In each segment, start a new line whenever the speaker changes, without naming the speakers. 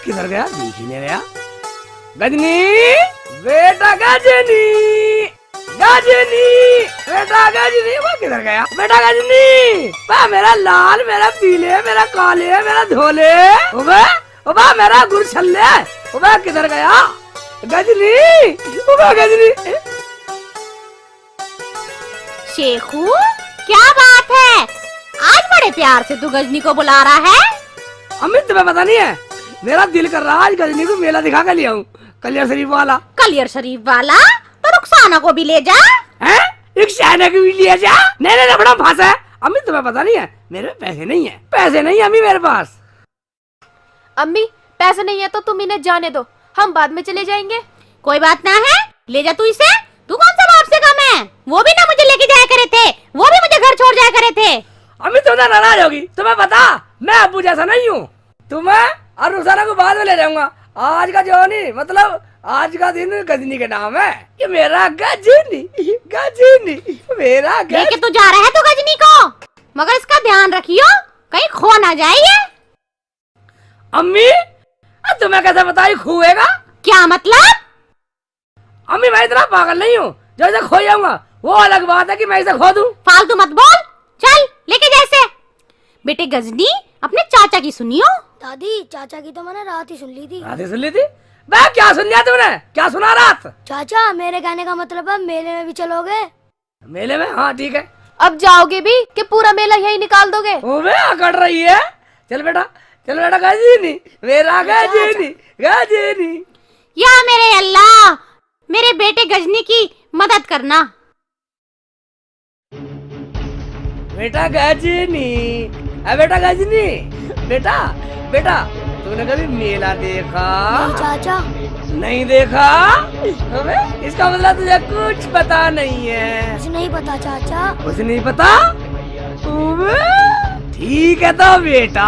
किधर गया? दिख ही नहीं गया। गजनी, बेटा गजनी, गजनी, बेटा गजनी, वो किधर गया? बेटा गजनी, बा मेरा लाल, मेरा पीले, मेरा काले, मेरा धोले, ओबा मेरा गुरछल्ले, ओबा किधर गया? गजनी, ओबा गजनी।
शेखू, क्या बात है? आज बड़े प्यार से तू गजनी को बुला रहा है?
अम्मी तुम्हें पता नहीं है, मेरा दिल कर रहा है आज गजनी को मेला दिखा कर ले आऊं, कलियर शरीफ वाला।
कलियर शरीफ वाला? तो रुखसाना को भी ले जा।
हैं? रुखसाना को भी ले जा? नहीं बड़ा फांसा है। अम्मी तुम्हें पता नहीं है, मेरे पैसे नहीं है, पैसे नहीं है अम्मी मेरे पास।
अम्मी पैसे नहीं है तो तुम इन्हें जाने दो, हम बाद में चले जाएंगे।
कोई बात ना है, ले जा तू इसे। तू कौन सा बाप से कम है? वो भी ना मुझे लेके जाया करे थे, वो भी मुझे घर छोड़ जाया करे थे।
अम्मी तुम ना नाराज होगी, तुम्हें पता मैं अब्बू जैसा नहीं हूँ। तुम्हें और रुखसाना को बाद में ले जाऊंगा। आज का जो नहीं, मतलब आज का दिन गजनी के नाम है कि मेरा गजनी, गजनी मेरा
लेके तू जा रहा है तो गजनी को, मगर इसका ध्यान रखियो कहीं खो ना जाए ये।
अम्मी तुम्हें कैसे पता ही खोएगा?
क्या मतलब?
अम्मी मैं इतना पागल नहीं हूँ जो इसे खो जाऊंगा, वो अलग बात है कि मैं इसे खो दूं।
फालतू मत बोल, चल लेके जैसे। बेटे गजनी, अपने चाचा की सुनियो।
दादी, चाचा की तो मैंने रात ही सुन ली थी।
रात ही सुन ली थी? बे क्या सुन लिया तुमने? क्या सुना रात?
चाचा मेरे कहने का मतलब है मेले में भी चलोगे?
मेले में? हाँ ठीक है।
अब जाओगे भी कि पूरा मेला यही निकाल दोगे?
ओबे अकड़ रही है। चल बेटा गजनी, मेरा गजनी, गजनी।
या मेरे अल्लाह, मेरे बेटे गजनी की मदद करना।
बेटा गजनी, बेटा गजनी, बेटा बेटा तूने कभी मेला देखा?
नहीं चाचा।
नहीं देखा? अबे इसका मतलब तुझे कुछ पता नहीं है।
कुछ नहीं पता चाचा।
कुछ नहीं पता? ठीक है तो बेटा,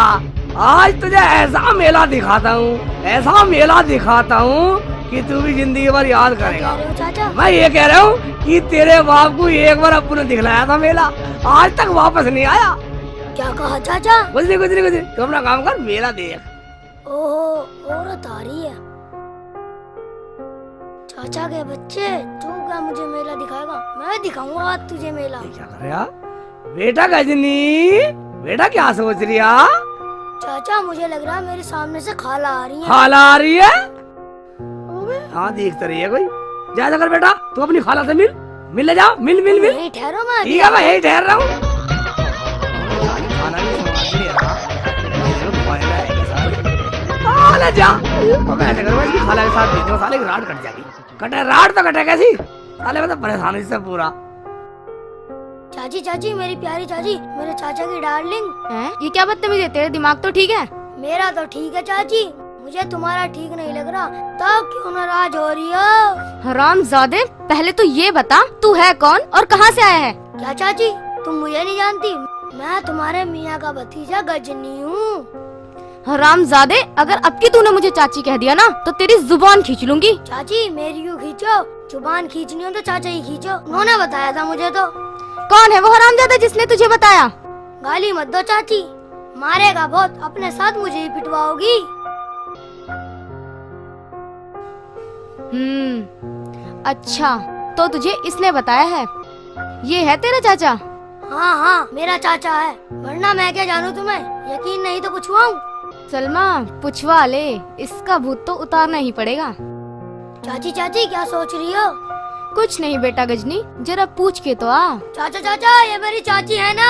आज तुझे ऐसा मेला दिखाता हूँ, ऐसा मेला दिखाता हूँ कि तू भी जिंदगी भर याद करेगा।
चाचा
मैं ये कह रहा हूँ कि तेरे बाप को एक बार अब्बू ने दिखलाया था मेला, आज तक वापस नहीं आया।
क्या कहा चाचा?
कुछ नहीं, तू अपना काम कर, मेला देख।
ओहो, औरत आ रही है। चाचा के बच्चे, तू क्या मुझे मेला दिखाएगा? मैं दिखाऊंगा आज तुझे मेला।
क्या कर रहा बेटा गजनी? बेटा क्या सोच रही है?
चाचा मुझे लग रहा है मेरे सामने से खाला आ रही है।
खाला आ रही है? हाँ देख तो रही है कोई। जा कर बेटा, तू अपनी खाला से मिल ले जाओ, मिल।
यहीं ठहरो, मैं
ठीक है, मैं यही ठहर रहा हूँ। जा ऐसे करो, इसकी खाला के साथ भेजो, साले की राड कट जाएगी। राड तो कटे कैसी? साले मतलब परेशान इससे पूरा।
चाची मेरी प्यारी चाची, मेरे चाचा की डार्लिंग।
ये क्या बदतमीजी है? तेरा दिमाग तो ठीक है?
मेरा तो ठीक है चाची, मुझे तुम्हारा ठीक नहीं लग रहा, तब क्यों नाराज हो रही हो?
हरामजादे, पहले तो ये बता तू है कौन और कहाँ से आया है?
क्या चाची, तुम मुझे नहीं जानती? मैं तुम्हारे मियाँ का भतीजा गजनी हूँ।
हरामजादे, अगर अब की तूने मुझे चाची कह दिया ना तो तेरी जुबान खींच लूंगी।
चाची मेरी क्यों खींचो? जुबान खींचनी हो तो चाचा ही खींचो, उन्होंने बताया था मुझे। तो
कौन है वो हरामजादा जिसने तुझे बताया?
गाली मत दो चाची, मारेगा बहुत, अपने साथ मुझे ही पिटवाओगी।
अच्छा, तो तुझे इसने बताया है? ये है तेरा चाचा?
हाँ मेरा चाचा है, वरना मैं क्या जानूँ तुम्हें? यकीन नहीं तो पूछवाऊं?
सलमा पूछवा ले, इसका भूत तो उतारना ही पड़ेगा।
चाची क्या सोच रही हो?
कुछ नहीं बेटा गजनी, जरा पूछ के तो आ।
चाचा ये मेरी चाची है ना?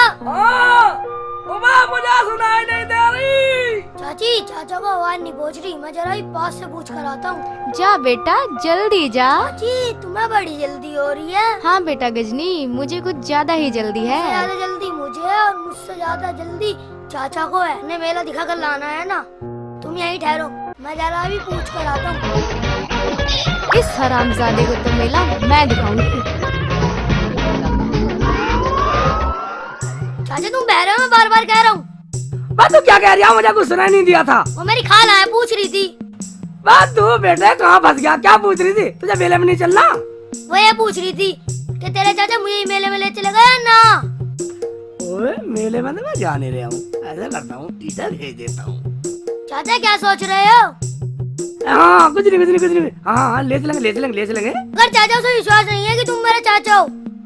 मुझे सुनाई नहीं दे रही।
चाची, चाचा को आवाज नहीं पहुँच रही, मैं जरा ही पास से पूछ कर आता हूँ।
जा बेटा जल्दी जा।
चाची तुम्हें बड़ी जल्दी हो रही है।
हाँ बेटा गजनी, मुझे कुछ ज्यादा ही जल्दी है।
ज्यादा जल्दी मुझे और मुझसे ज्यादा जल्दी चाचा को है। ने मेला दिखा कर लाना है ना। तुम यहीं ठहरो, मैं जरा भी पूछ कर आता हूँ।
इस हरामजादे को तो मेला मैं दिखाऊंगी।
चाचा तुम बह रहे हो, मैं बार बार कह रहा हूँ।
बात तो क्या कह रही है? मुझे कुछ सुनाई नहीं दिया था।
वो मेरी खाला है, पूछ रही थी।
बात तू बेटे कहाँ फंस गया? क्या पूछ रही थी? तुझे मेले में नहीं चलना?
वो ये पूछ रही थी कि तेरे चाचा मुझे मेले में ले चले गए ना।
ओए मेले में तो मैं जा नहीं रहा हूँ, ऐसा करता हूँ टीचर भेज देता हूँ।
चाचा क्या सोच रहे हो?
हाँ कुछ नहीं कुछ नहीं कुछ नहीं। हाँ हाँ ले चलेंगे ले चलेंगे ले चलेंगे।
अगर चाचा से विश्वास नहीं है कि तुम मेरे चाचा हो।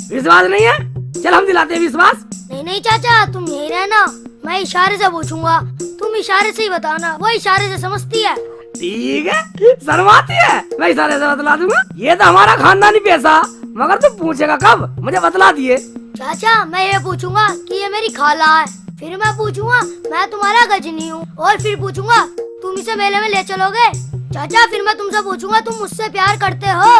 विश्वास नहीं है, चल हम दिलाते हैं विश्वास।
नहीं नहीं चाचा, तुम यही रहना, मैं इशारे से पूछूंगा, तुम इशारे से ही बताना, वो इशारे से समझती है।
ठीक है, शर्माती है, मैं इशारे से बतला दूंगा। ये तो हमारा खानदानी पैसा, मगर तू पूछेगा कब, मुझे बतला दिए।
चाचा मैं ये पूछूंगा कि ये मेरी खाला है, फिर मैं पूछूंगा मैं तुम्हारा गजनी हूँ, और फिर पूछूंगा तुम इसे मेले में ले चलोगे। चाचा फिर मैं तुमसे पूछूंगा तुम मुझसे प्यार करते हो।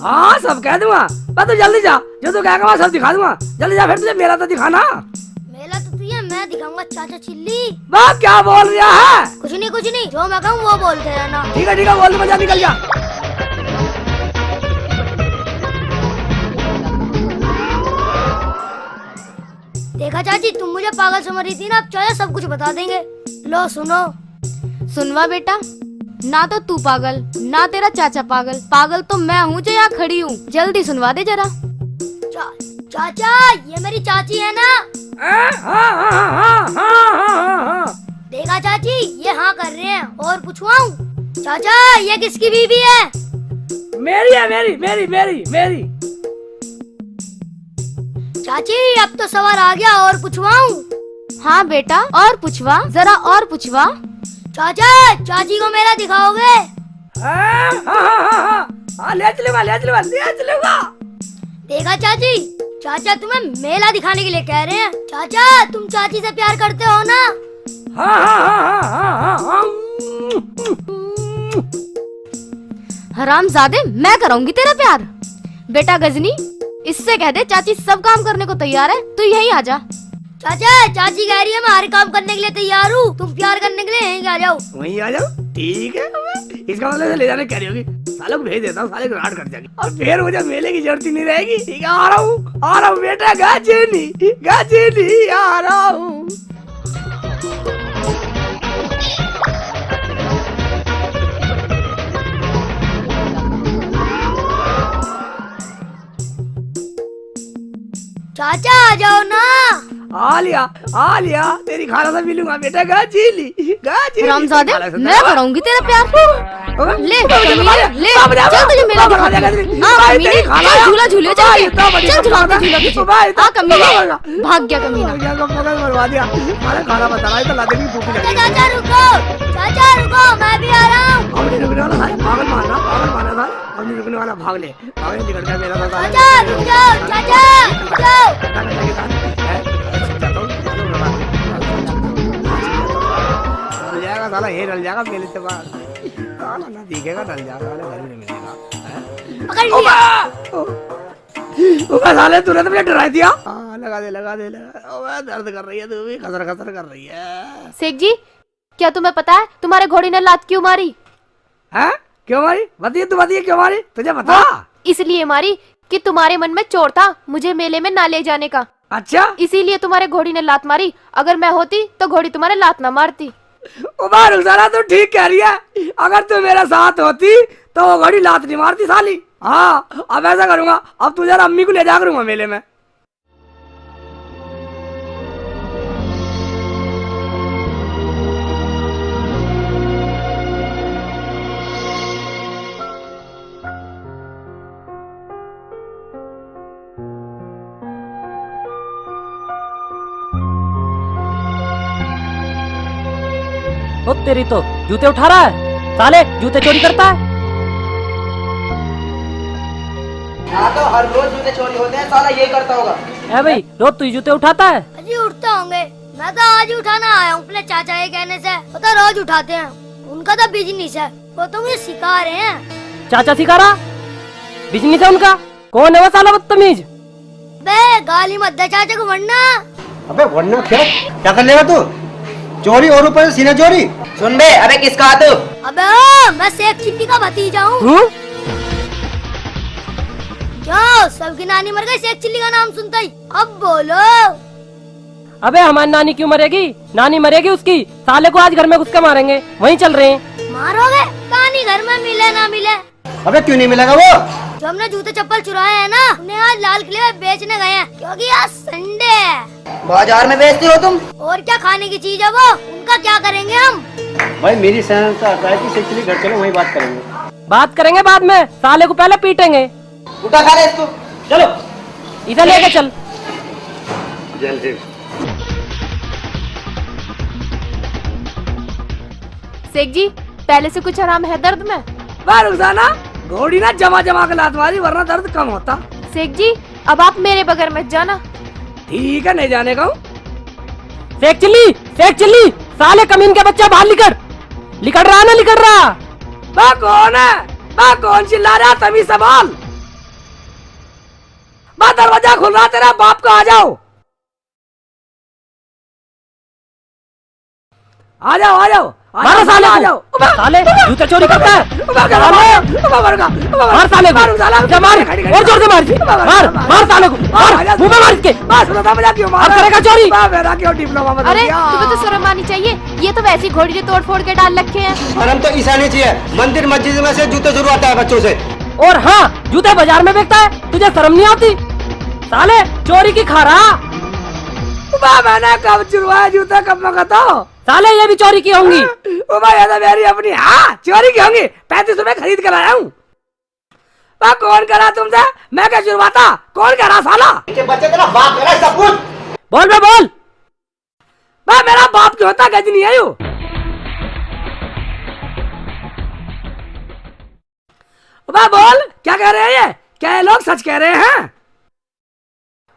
हाँ सब कह दूंगा, बस तू जल्दी जा, जो तू कहेगा मैं सब दिखा दूंगा। जल्दी जा, फिर तुझे मेरा तो दिखाना।
मेला तो तुझे मैं दिखाऊंगा चाचा चिल्ली।
बाप क्या बोल रहा है?
कुछ नहीं, जो मैं कहूँ वो बोलते रहना।
ठीक है बोल, मजा निकल जा।
देखा चाची, तुम मुझे पागल समझ रही थी ना, अब चाचा सब कुछ बता देंगे। लो सुनो।
सुनवा बेटा, ना तो तू पागल ना तेरा चाचा पागल, पागल तो मैं हूँ जो यहाँ खड़ी हूँ। जल्दी सुनवा दे जरा।
चाचा ये मेरी चाची है ना? देखा चाची ये हाँ कर रहे हैं, और पूछवाऊं? चाचा ये किसकी बीवी है?
मेरी है, मेरी।
चाची अब तो सवाल आ गया, और पूछवाऊं?
हाँ बेटा और पूछवा, जरा और पूछवा।
चाचा चाची को मेला दिखाओगे?
हाँ ले चलूंगा। देखा
चाची, चाचा तुम्हें मेला दिखाने के लिए कह रहे हैं। चाचा तुम चाची से प्यार करते हो ना?
हाँ।
हरामजादे, मैं कराऊंगी तेरा प्यार। बेटा गजनी, इससे कह दे चाची सब काम करने को तैयार है, तू यहीं आ जा।
चाचा चाची कह रही है मैं हर काम करने के लिए तैयार हूँ, तुम प्यार करने के लिए यहीं आ जाओ।
वहीं आ जाओ, ठीक है। इसका मतलब ले जाने कह रही होगी, साले को भेज देता हूँ, साले को राट कर जाएगी, और फिर मुझे मेले की जरूरत ही नहीं रहेगी। ठीक है, आ रहा हूँ बेटा, गजनी आ रहा हूँ।
चाचा आ जाओ ना।
आ लिया, तेरी खाला से मिलूंगा बेटा, गाजीली।
हरामजादे, मैं कराऊंगी तेरा प्यार। ले ले, चल तुझे मेला दिखा दूंगी। चल झूला झूले, चल झूला झूला। भाग गया कमीना।
खाना बता रहा है तो ला देगी भूख लगी।
चाचा रुको मैं भी आ रहा हूँ।
अब नहीं रुकने वाला साले, पागल मारना साले, अब नहीं रुकने वाला, भाग निकल गया मेरा तो साले।
चाचा रुक जाओ, चाचा रुक जाओ।
साला ये डल जाएगा मेले से बाद, साला ना दिखेगा, डल जाएगा, साले घर में मिलेगा।
पकड़ लिया।
ओबे साले तूने तो मुझे डरा दिया। लगा दे। ओबे दर्द कर रही है, तू भी खसर कर रही है।
शेख जी, क्या तुम्हें पता है तुम्हारे घोड़ी ने लात क्यों मारी?
हैं? क्यों मारी? बताइए क्यों मारी? तुझे बता।
इसलिए मारी कि तुम्हारे मन में चोर था मुझे मेले में ना ले जाने का।
अच्छा,
इसीलिए तुम्हारे घोड़ी ने लात मारी। अगर मैं होती तो घोड़ी तुम्हारे लात ना मारती।
उबार साला तू ठीक कह रही है, अगर तू मेरे साथ होती तो वो घड़ी लात नहीं मारती साली। हाँ अब ऐसा करूंगा, अब तुझे अम्मी को ले जा करूंगा मेले में।
ओ तेरी तो जूते उठा रहा है, साले जूते चोरी करता है।
यहाँ तो हर रोज जूते चोरी होते हैं, साला ये करता होगा।
है भाई, रोज तू जूते उठाता है?
अजी उठते होंगे, मैं तो आज ही उठाना आया हूँ अपने चाचा के कहने से। वो तो रोज उठाते हैं, उनका तो बिजनेस है, वो तो मुझे सिखा रहे हैं।
चाचा सिखा रहा? बिजनेस है उनका? कौन है वो साला बदतमीज?
बे गाली मत दे चाचा को, वरना।
अबे वरना क्या कर लेगा तू? चोरी और ऊपर से सीना चोरी।
सुन बे, अबे किसका तू?
अबे मैं शेख चिल्ली का भतीजा हूँ। क्यों सबकी नानी मर गई, शेख चिल्ली का नाम सुनता ही? अब बोलो।
अबे हमारी नानी क्यों मरेगी? नानी मरेगी उसकी। साले को आज घर में घुस के मारेंगे, वहीं चल रहे हैं।
मारोगे? कहानी घर में मिले ना मिले।
अबे क्यों नहीं मिलेगा वो?
जो हमने जूते चप्पल चुराए हैं ना, उन्हें आज लाल किले में बेचने गए हैं, क्योंकि आज संडे है।
बाजार में बेचती हो तुम?
और क्या खाने की चीज है वो, उनका क्या करेंगे हम?
भाई मेरी सहनता आता है कि शेख चिल्ली घर चलो, वहीं बात करेंगे।
बात करेंगे बाद में, साले को पहले पीटेंगे।
उठा खा ले इसको।
चलो इधर लेके चल।
जल्दी।
शेख जी पहले से कुछ आराम है दर्द में?
वाह रुखसाना, घोड़ी ना जमा जमा के लात मारी वरना दर्द कम होता।
शेख जी अब आप मेरे बगैर मत जाना।
ठीक है, नहीं जाने का हूँ।
शेख चिल्ली, साले कमीन के बच्चा बाहर लिकड़ रहा ना, लिकड़ रहा।
बा कौन है? बा कौन चिल्ला रहा? तमीज से बोल। बा दरवाजा खुल रहा, तेरा बाप का आ जाओ। आ जाओ आ जाओ
मारो साले
आ
को।
जाओ।
साले जूते चोरी करता है। मार साले को, जा मार, और जोर से मार, मार साले को, मार मुंह पे मार इसके।
मार
करेगा चोरी।
मेरा क्यों डिप्लोमा बदल
अरे
दिया?
तुम्हें तो शर्म आनी चाहिए, ये तो वैसी घोड़ी जो तोड़ फोड़ के डाल रखे हैं।
और हम तो ईसा नहीं चाहिए, मंदिर मस्जिद में से जूते जुड़वाता है बच्चों से।
और हाँ, जूते बाजार में बेचता है, तुझे शर्म नहीं आती? साले चोरी की खा रहा।
मैंने कब चुरवाया जूता, कब मंगाता?
साले ये भी चोरी की होंगी।
ये तो मेरी अपनी, हाँ चोरी की होंगी। 35 रुपए खरीद कर लाया हूँ। कौन करा तुमसे? मैं क्या चुरवाता? कौन करा साला?
बच्चे तेरा बाप करा सब कुछ।
बोल बे बोल।
मेरा बाप क्यों होता? गज नहीं आयु। बोल क्या कह रहे हैं ये? क्या ये लोग सच कह रहे हैं?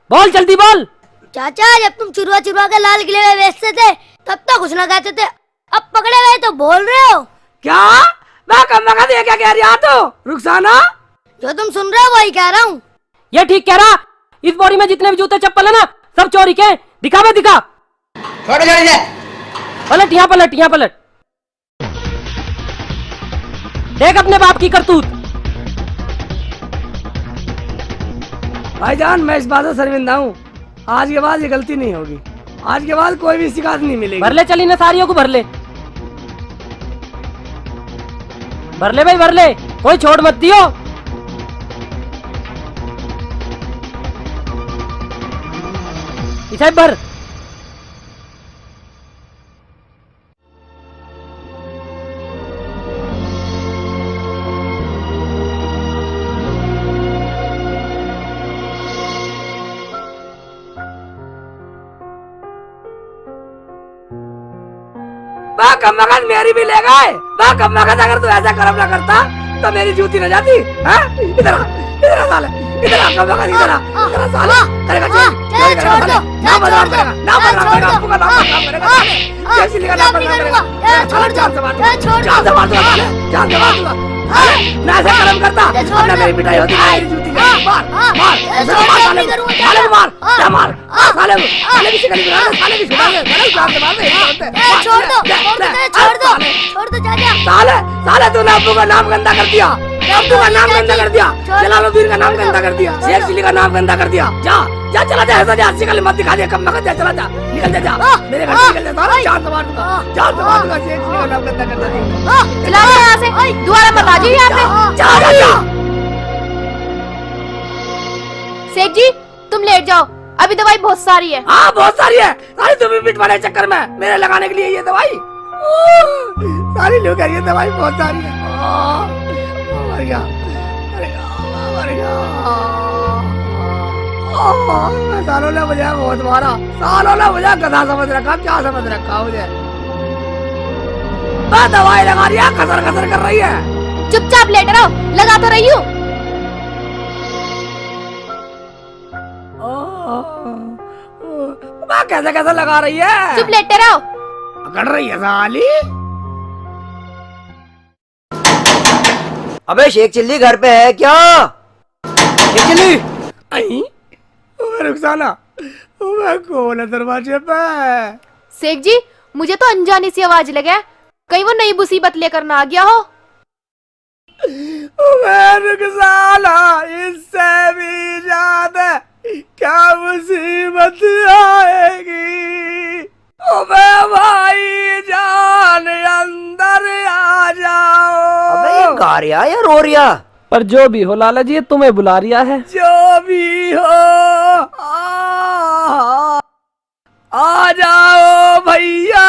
बोल जल्दी बोल।
चाचा जब तुम चुरवा चुरवा के लाल किले में बेचते थे तब तो कुछ ना कहते थे, अब पकड़े गए तो बोल रहे हो।
क्या? मैं कम लगा दिया, क्या कह रही तो रुखसाना?
जो तुम सुन रहे हो वही कह रहा हूँ।
ये ठीक कह रहा। इस बोरी में जितने भी जूते चप्पल है ना, सब चोरी के। दिखा बे दिखा।
छोड़ दे।
पलट यहाँ पलट। देख अपने बाप की करतूत।
भाईजान मैं इस बात से शर्मिंदा हूँ। आज के बाद ये गलती नहीं होगी। आज के बाद कोई भी शिकायत नहीं मिलेगी।
भर ले चली ना सारियों को, भर ले भाई भर ले, कोई छोड़ मत दियो। इसे भर।
कम वक्त मेरी भी ले गए। कम वक्त अगर तू ऐसा कर्म ना करता तो मेरी जूती न जाती। इधर साले, इधर कम वक्त, इधर साले करेगा चोरी
छोड़ दो,
ना बदनाम करेगा, ना बदनाम करेगा, आपको का नाम करेगा साले। जैसी लिखा नाम बदनाम करेगा।
छोड़ दो,
जान से मार दूंगा ना ऐसा कर्म करता ना मेरी पिटाई होती, मेरी जूती लेके मार साले साले भी शिकारी बना दे, साले भी छुड़ा दे, जान से मार दे।
छोड़ दो चाचा।
साले तूने अब्बू का नाम गंदा कर दिया, अब्बू का नाम गंदा कर दिया, जलालुद्दीन का नाम गंदा कर दिया, शेख चिल्ली का नाम गंदा कर दिया। जा चला जा, ऐसा जा, शिकल मत दिखा दे, कम मत जा, चला जा, निकल जा, मेरे घर से निकल जा, जान से मार दूंगा, शेख चिल्ली का नाम गंदा कर दिया।
चला जा यहाँ से, दोबारा मत आ जाइए यहाँ पे।
जा
शेख जी तुम लेट जाओ, अभी दवाई बहुत सारी है।
हाँ बहुत सारी है, सारी तुम्हें पिट वाले चक्कर में मेरे लगाने के लिए ये दवाई सारी लोग ये दवाई बहुत सारी है। मर गया, मर गया। सालों ने मुझे बहुत मारा, सालों ने मुझे गधा समझ रखा, क्या समझ रखा मुझे। मैं दवाई लगा रही है, खसर खसर कर रही है।
चुपचाप लेट रहो, लगा तो रही हूँ।
कैसे कैसे लगा रही है?
चुप लेटे रहो।
पकड़ रही है साली।
अबे शेख चिल्ली घर पे है क्या? शेख चिल्ली
रुखसाना, मैं कौन है दरवाजे पे?
शेख जी मुझे तो अनजानी सी आवाज लगे, कहीं वो नई मुसीबत लेकर ना आ गया हो।
मैं रुखसाना, इससे भी ज्यादा क्या मुसीबत आएगी? अबे भाई जान अंदर आ जाओ।
अबे ये गा रिया या रो रिया?
पर जो भी हो लाला जी, तुम्हें बुला रिया है।
जो भी हो आ जाओ भैया।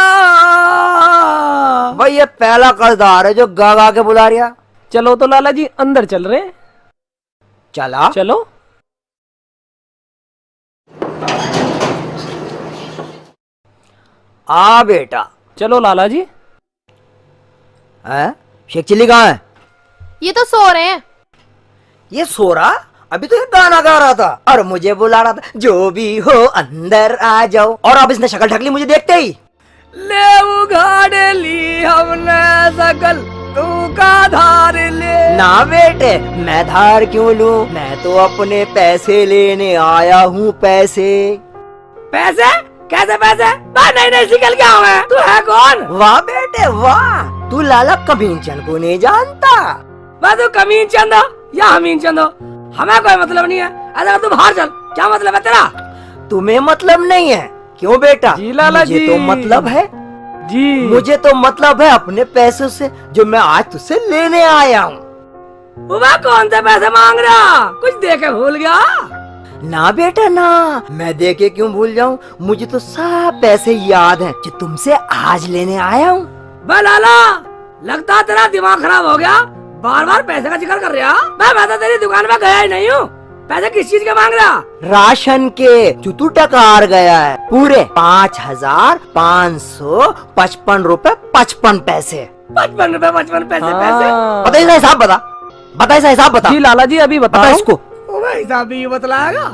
भाई ये पहला कर्जदार है जो गा गा के बुला रहा।
चलो तो लाला जी अंदर चल रहे हैं।
चला
चलो।
आ बेटा।
चलो लाला जी।
है शेख चिल्ली कहाँ है?
ये तो सो रहे हैं।
ये सो रहा? अभी तो ये गाना गा रहा था और मुझे बुला रहा था, जो भी हो अंदर आ जाओ। और अब इसने शक्ल ढक ली मुझे देखते ही।
ले उघाड़ ली हमने सकल, तू का धार ले।
ना बेटे, मैं धार क्यों लूं? मैं तो अपने पैसे लेने आया हूँ। पैसे?
पैसे? कैसे पैसे? मैं नहीं निकल गया हूँ। तू है कौन?
वाह बेटे वाह, तू लाला कमीन चंद को नहीं जानता?
मैं तो कमीन चंद या हमीन चंद, हमें कोई मतलब नहीं है। अगर तू बाहर चल, क्या मतलब है तेरा?
तुम्हें मतलब नहीं है? क्यों बेटा?
जी लाला
मुझे
जी।
तो मतलब है
जी।
मुझे तो मतलब है अपने पैसों से, जो मैं आज तुझसे लेने आया हूँ।
वह कौन से पैसे मांग रहा? कुछ दे के भूल गया?
ना बेटा ना, मैं दे के क्यों भूल जाऊँ? मुझे तो सब पैसे याद हैं जो तुमसे आज लेने आया हूँ।
बे लाला, लगता तेरा दिमाग खराब हो गया। बार बार पैसे का जिक्र कर रहा। मैं तो तेरी दुकान में गया ही नहीं हूँ। पैसे किस चीज के मांग रहा?
राशन के, जो तू टकार गया है। पूरे 5,555 रुपए 55 पैसे।
55 रुपए 55 पैसे?
हाँ।
पैसे
बता इसका हिसाब, बता इसका हिसाब बता।
जी लाला जी अभी
बता
बताओ।
इसको।
हिसाब भी बतलाएगा?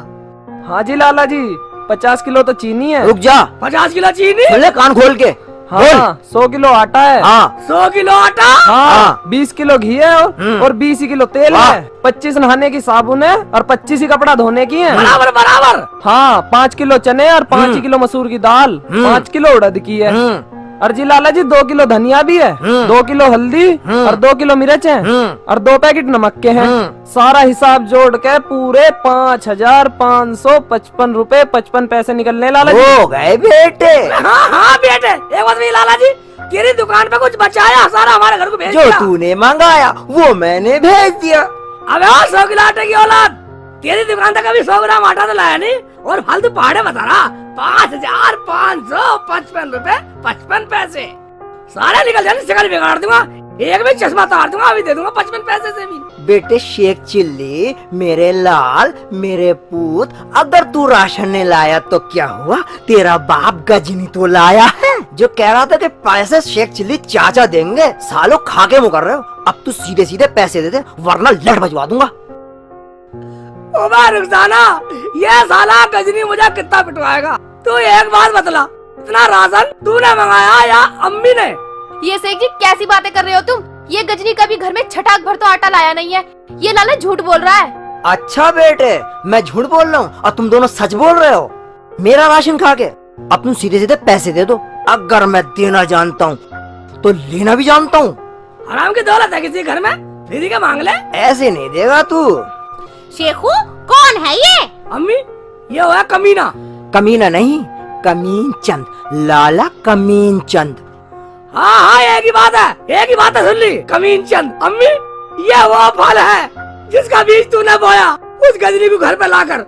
हाँ जी लाला जी, 50 किलो तो चीनी है।
रुक जा,
50 किलो चीनी?
सुन ले कान खोल के।
हाँ, 100 किलो आटा है।
हाँ
100 किलो आटा?
हाँ, 20 किलो घी है और 20 ही किलो तेल
हाँ।
है। 25 नहाने की साबुन है और 25 ही कपड़ा धोने की है।
बराबर बराबर।
हाँ, 5 किलो चने और 5 किलो मसूर की दाल, 5 किलो उड़द की है। और जी लाला जी 2 किलो धनिया भी है, 2 किलो हल्दी और 2 किलो मिर्च है और 2 पैकेट नमक के हैं। सारा हिसाब जोड़ के पूरे 5,555 रुपए 55 पैसे निकलने लाला जी।
हो गए बेटे।
हाँ हाँ बेटे, एक बात भी लाला जी, तेरी दुकान पे कुछ बचाया? सारा हमारे घर को भेज
जो
दिया।
तूने मंगाया वो मैंने भेज दिया।
अबे 100 किलो आटे की औलाद, तेरी दुकान तक अभी 100 ग्राम आटा तो लाया नहीं और फालतू पहाड़े बता रहा। 5,555 रुपए 55 पैसे सारे निकल जाने, शिकार बिगाड़ दूंगा। एक भी चश्मा तार दूंगा, अभी दे दूंगा 55 पैसे से भी।
बेटे शेख चिल्ली, मेरे लाल, मेरे पूत, अगर तू राशन नहीं लाया तो क्या हुआ? तेरा बाप गजनी तो लाया है, जो कह रहा था कि पैसे शेख चिल्ली चाचा देंगे। सालों खा के मुँह कर रहे हो। अब तू सीधे सीधे पैसे दे दे, वरना लड़ बजवा दूंगा।
ओ भाई रुखसाना, ये साला गजनी मुझे कितना पिटवाएगा? तू एक बात बतला, इतना राशन तूने मंगाया या अम्मी ने?
ये शेख जी कैसी बातें कर रहे हो तुम? ये गजनी कभी घर में छटाक भर तो आटा लाया नहीं है। ये लाला झूठ बोल रहा है।
अच्छा बेटे, मैं झूठ बोल रहा हूँ और तुम दोनों सच बोल रहे हो मेरा राशन खा के। अब तुम सीधे सीधे पैसे दे दो। अगर मैं देना जानता हूँ तो लेना भी जानता हूँ।
हराम की दौलत है किसी घर में, दीदी का मांग ले।
ऐसे नहीं देगा तू।
शेखू कौन है ये?
अम्मी, ये हुआ कमीना।
कमीना नहीं, कमीन चंद, लाला कमीन चंद।
हाँ हाँ, एक ही बात है, एक ही बात है, सुन ली कमीन चंद। अम्मी, ये वो फल है जिसका बीज तूने बोया उस गजनी को घर पे लाकर।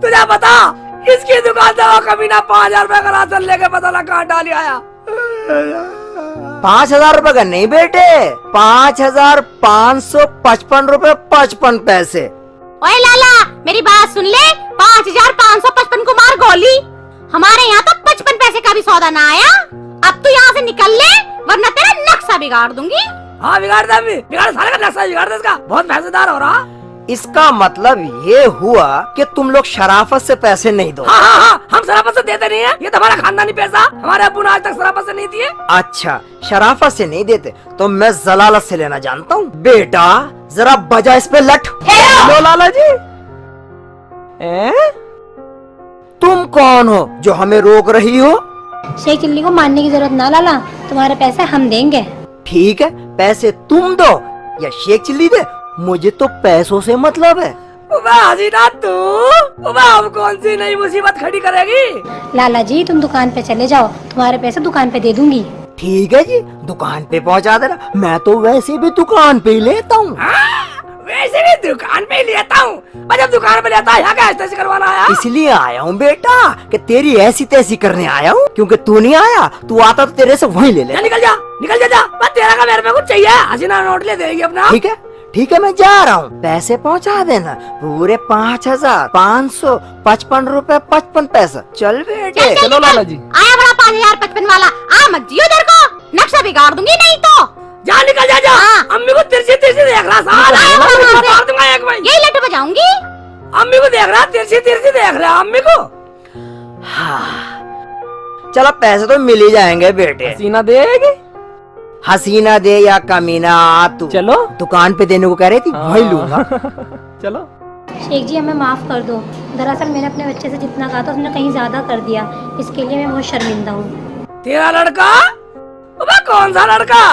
तुझे पता, इसकी दुकान से वो कमीना 5,000 रुपए का राशन लेके पता लगा कहाँ डाली आया।
5,000 रुपए का नहीं बेटे, 5,555 रुपए 55 पैसे।
ओए लाला, मेरी बात सुन ले। 5,555 को मार गोली। हमारे यहाँ तो 55 पैसे का भी सौदा ना आया। अब तू यहाँ से निकल ले, वरना तेरा नक्शा बिगाड़ दूंगी।
हाँ बिगाड़ दे अम्मी, बिगाड़, सारे का नक्शा बिगाड़ दे इसका। बहुत पैसेदार हो रहा।
इसका मतलब ये हुआ कि तुम लोग शराफत से पैसे नहीं दो।
हाँ हाँ हाँ, हम शराफत से देते नहीं है। ये तो हमारा खानदानी पैसा, हमारे अब्बू ने आज तक शराफत से नहीं दिए।
अच्छा, शराफत से नहीं देते तो मैं जलालत से लेना जानता हूँ। बेटा जरा बजा इस पे लठ।
लो लाला जी।
तुम कौन हो जो हमें रोक रही हो?
शेख चिल्ली को मानने की जरूरत ना लाला, तुम्हारे पैसे हम देंगे।
ठीक है, पैसे तुम दो या शेख चिल्ली दे, मुझे तो पैसों से मतलब है।
हसीना तू, हम कौन सी नई मुसीबत खड़ी करेगी?
लाला जी तुम दुकान पे चले जाओ, तुम्हारे पैसे दुकान पे दे दूंगी।
ठीक है जी, दुकान पे पहुंचा देना। मैं तो वैसे भी दुकान पे ही लेता हूँ।
वैसे भी दुकान पे ही लेता हूँ। मैं जब दुकान पे लेता यहाँ का ऐसे करवाना आया।
इसलिए आया हूँ बेटा कि तेरी ऐसी तैसी करने आया हूँ, क्योंकि तू नहीं आया, तू आता तो तेरे से वहीं ले ले।
जा निकल जा। बस तेरा का मेरे में कुछ चाहिए, हसीना नोट ले देगी अपना।
ठीक है मैं जा रहा हूँ, पैसे पहुँचा देना पूरे 5,555 रुपए 55 पैसा। चल बेटे।
चलो लाला जी।
आया बड़ा 5,055 वाला, आ मत जियो इधर को, नक्शा बिगाड़ दूंगी नहीं तो।
जा निकल जा।
हाँ।
अम्मी को तिरछी देख रहा मार दूंगा एक भाई।
यही लट बजाऊंगी।
अम्मी को देख रहा, तिरछी देख रहा अम्मी को।
हाँ चलो पैसे तो मिल ही जाएंगे बेटे।
हसीना देगी?
हसीना दे या कमीना, तू
चलो
दुकान पे देने को कह रही थी, वही लूंगा।
चलो।
शेख जी हमें माफ़ कर दो, दरअसल मैंने अपने बच्चे से जितना कहा था उसने कहीं ज़्यादा कर दिया, इसके लिए मैं बहुत शर्मिंदा हूँ।
तेरा लड़का? कौन सा लड़का?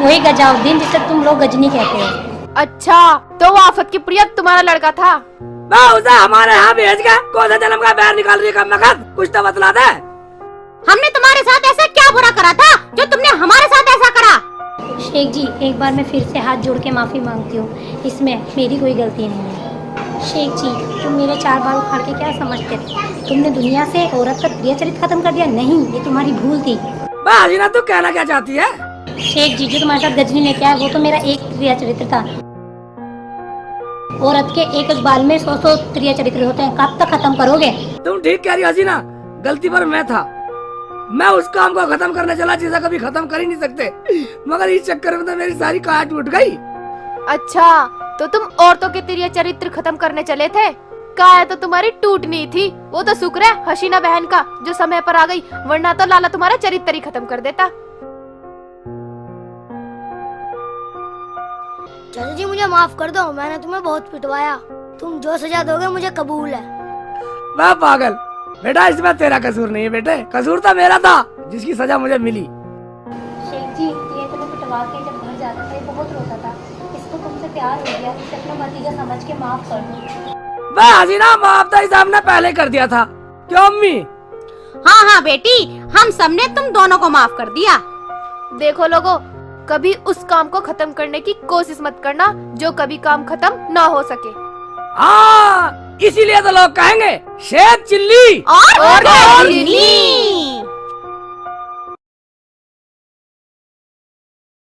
वही गजाउद्दीन जिसे तुम लोग गजनी कहते हो।
अच्छा तो वो आफत की प्रिया तुम्हारा लड़का था?
मैं उसे हमारे यहाँ भेज के कौन सा जन्म का बैर निकाल रही है? कुछ तो बतला दे।
हमने तुम्हारे साथ ऐसा क्या बुरा करा था जो तुमने हमारे साथ ऐसा करा?
शेख जी एक बार मैं फिर से हाथ जोड़ के माफ़ी मांगती हूँ, इसमें मेरी कोई गलती नहीं है। शेख जी तुम मेरे 4 बाल उखाड़ के क्या समझते थे? तुमने दुनिया से औरत का प्रिय चरित्र खत्म कर दिया? नहीं, ये तुम्हारी भूल थी।
हसीना तू कहना क्या चाहती है?
शेख जी जो तुम्हारे साथ गजनी लेके आया वो तो मेरा एक प्रिय चरित्र था। औरत के एक एक बाल में 100 प्रिय चरित्र होते हैं, कब तक खत्म करोगे?
तुम ठीक कह रही हो हसीना, गलती पर मैं था। मैं उस काम को खत्म करने चला जिसे कभी खत्म कर ही नहीं सकते, मगर इस चक्कर में तो मेरी सारी काया टूट गई।
अच्छा तो तुम औरतों के प्रिय चरित्र खत्म करने चले थे, काया तो तुम्हारी टूटनी थी। वो तो शुक्र है हसीना बहन का जो समय पर आ गई, वरना तो लाला तुम्हारा चरित्र ही खत्म कर देता।
चाचा जी मुझे माफ कर दो, मैंने तुम्हें बहुत पिटवाया। तुम जो सजा दोगे मुझे कबूल है।
मैं पागल बेटा, इसमें तेरा कसूर नहीं है बेटे, कसूर तो मेरा था जिसकी सजा मुझे मिली।
शेख जी ये तुम्हें पिटवा के जब घर जाता था ये बहुत रोता था, इसको तुमसे प्यार हो गया, इसे अपना भतीजा समझ के माफ कर दो।
मैं हसीना माफ तो हिसाब ने पहले कर दिया था, क्यों अम्मी?
हाँ बेटी, हम सबने तुम दोनों को माफ कर दिया।
देखो लोगों, कभी उस काम को खत्म करने की कोशिश मत करना जो कभी काम खत्म ना हो सके।
हाँ इसीलिए तो लोग कहेंगे शेख चिल्ली
और